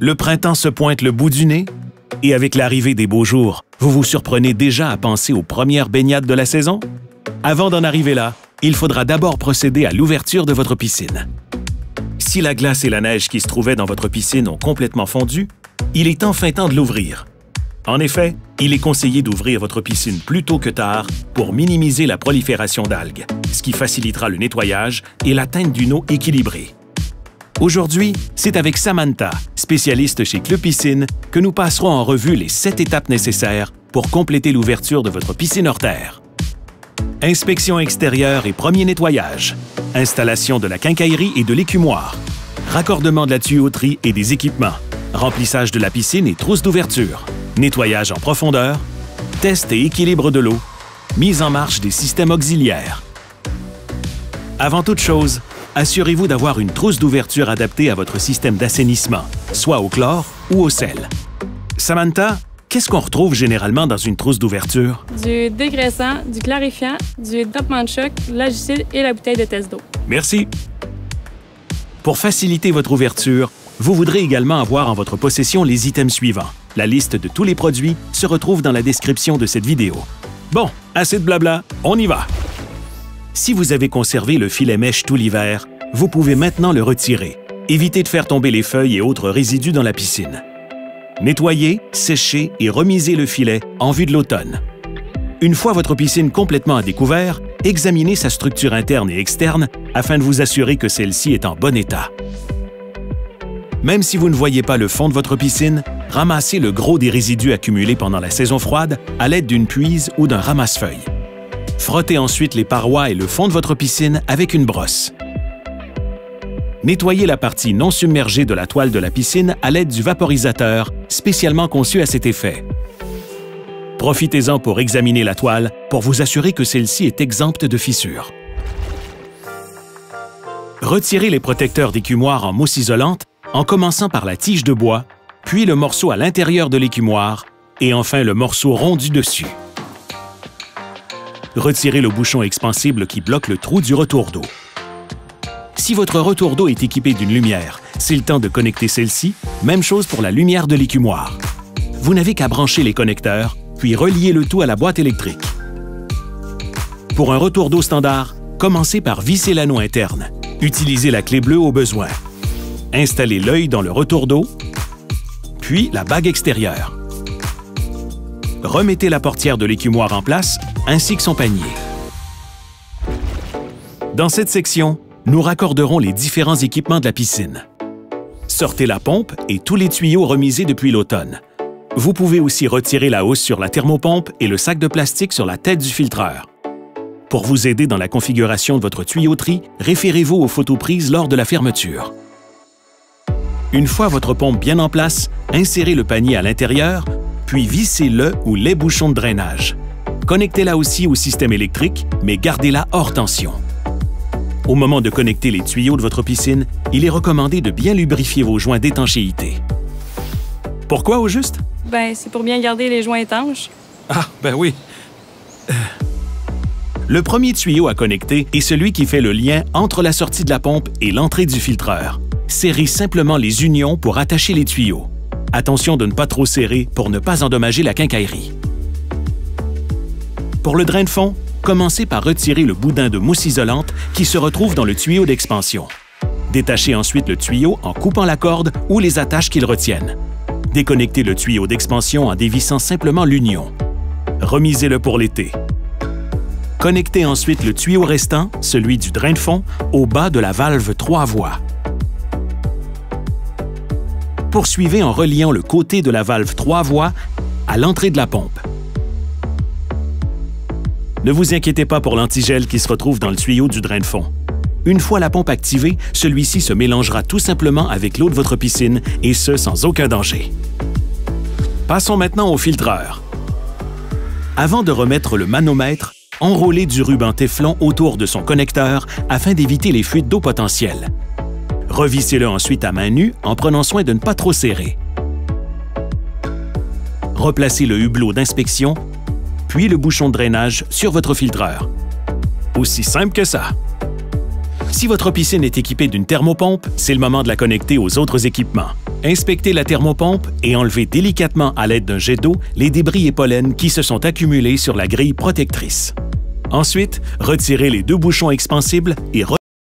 Le printemps se pointe le bout du nez et avec l'arrivée des beaux jours, vous vous surprenez déjà à penser aux premières baignades de la saison? Avant d'en arriver là, il faudra d'abord procéder à l'ouverture de votre piscine. Si la glace et la neige qui se trouvaient dans votre piscine ont complètement fondu, il est enfin temps de l'ouvrir. En effet, il est conseillé d'ouvrir votre piscine plus tôt que tard pour minimiser la prolifération d'algues, ce qui facilitera le nettoyage et l'atteinte d'une eau équilibrée. Aujourd'hui, c'est avec Samantha, spécialiste chez Club Piscine, que nous passerons en revue les 7 étapes nécessaires pour compléter l'ouverture de votre piscine hors terre. Inspection extérieure et premier nettoyage. Installation de la quincaillerie et de l'écumoire. Raccordement de la tuyauterie et des équipements. Remplissage de la piscine et trousse d'ouverture. Nettoyage en profondeur. Test et équilibre de l'eau. Mise en marche des systèmes auxiliaires. Avant toute chose, assurez-vous d'avoir une trousse d'ouverture adaptée à votre système d'assainissement, soit au chlore ou au sel. Samantha, qu'est-ce qu'on retrouve généralement dans une trousse d'ouverture? Du dégraissant, du clarifiant, du drapement de choc, l'agicide et la bouteille de test d'eau. Merci. Pour faciliter votre ouverture, vous voudrez également avoir en votre possession les items suivants. La liste de tous les produits se retrouve dans la description de cette vidéo. Bon, assez de blabla, on y va! Si vous avez conservé le filet mèche tout l'hiver, vous pouvez maintenant le retirer. Évitez de faire tomber les feuilles et autres résidus dans la piscine. Nettoyez, séchez et remisez le filet en vue de l'automne. Une fois votre piscine complètement à découvert, examinez sa structure interne et externe afin de vous assurer que celle-ci est en bon état. Même si vous ne voyez pas le fond de votre piscine, ramassez le gros des résidus accumulés pendant la saison froide à l'aide d'une puise ou d'un ramasse-feuilles. Frottez ensuite les parois et le fond de votre piscine avec une brosse. Nettoyez la partie non submergée de la toile de la piscine à l'aide du vaporisateur, spécialement conçu à cet effet. Profitez-en pour examiner la toile pour vous assurer que celle-ci est exempte de fissures. Retirez les protecteurs d'écumoire en mousse isolante en commençant par la tige de bois, puis le morceau à l'intérieur de l'écumoire et enfin le morceau rond du dessus. Retirez le bouchon expansible qui bloque le trou du retour d'eau. Si votre retour d'eau est équipé d'une lumière, c'est le temps de connecter celle-ci, même chose pour la lumière de l'écumoire. Vous n'avez qu'à brancher les connecteurs, puis relier le tout à la boîte électrique. Pour un retour d'eau standard, commencez par visser l'anneau interne. Utilisez la clé bleue au besoin. Installez l'œil dans le retour d'eau, puis la bague extérieure. Remettez la portière de l'écumoire en place, ainsi que son panier. Dans cette section, nous raccorderons les différents équipements de la piscine. Sortez la pompe et tous les tuyaux remisés depuis l'automne. Vous pouvez aussi retirer la housse sur la thermopompe et le sac de plastique sur la tête du filtreur. Pour vous aider dans la configuration de votre tuyauterie, référez-vous aux photos prises lors de la fermeture. Une fois votre pompe bien en place, insérez le panier à l'intérieur, puis vissez le ou les bouchons de drainage. Connectez-la aussi au système électrique, mais gardez-la hors tension. Au moment de connecter les tuyaux de votre piscine, il est recommandé de bien lubrifier vos joints d'étanchéité. Pourquoi au juste? C'est pour bien garder les joints étanches. Ah, ben oui. Le premier tuyau à connecter est celui qui fait le lien entre la sortie de la pompe et l'entrée du filtreur. Serrez simplement les unions pour attacher les tuyaux. Attention de ne pas trop serrer pour ne pas endommager la quincaillerie. Pour le drain de fond, commencez par retirer le boudin de mousse isolante qui se retrouve dans le tuyau d'expansion. Détachez ensuite le tuyau en coupant la corde ou les attaches qu'il retiennent. Déconnectez le tuyau d'expansion en dévissant simplement l'union. Remisez-le pour l'été. Connectez ensuite le tuyau restant, celui du drain de fond, au bas de la valve 3 voies. Poursuivez en reliant le côté de la valve 3 voies à l'entrée de la pompe. Ne vous inquiétez pas pour l'antigel qui se retrouve dans le tuyau du drain de fond. Une fois la pompe activée, celui-ci se mélangera tout simplement avec l'eau de votre piscine et ce, sans aucun danger. Passons maintenant au filtreur. Avant de remettre le manomètre, enrôlez du ruban téflon autour de son connecteur afin d'éviter les fuites d'eau potentielles. Revissez-le ensuite à main nue en prenant soin de ne pas trop serrer. Replacez le hublot d'inspection, puis le bouchon de drainage sur votre filtreur. Aussi simple que ça. Si votre piscine est équipée d'une thermopompe, c'est le moment de la connecter aux autres équipements. Inspectez la thermopompe et enlevez délicatement à l'aide d'un jet d'eau les débris et pollens qui se sont accumulés sur la grille protectrice. Ensuite, retirez les 2 bouchons expansibles et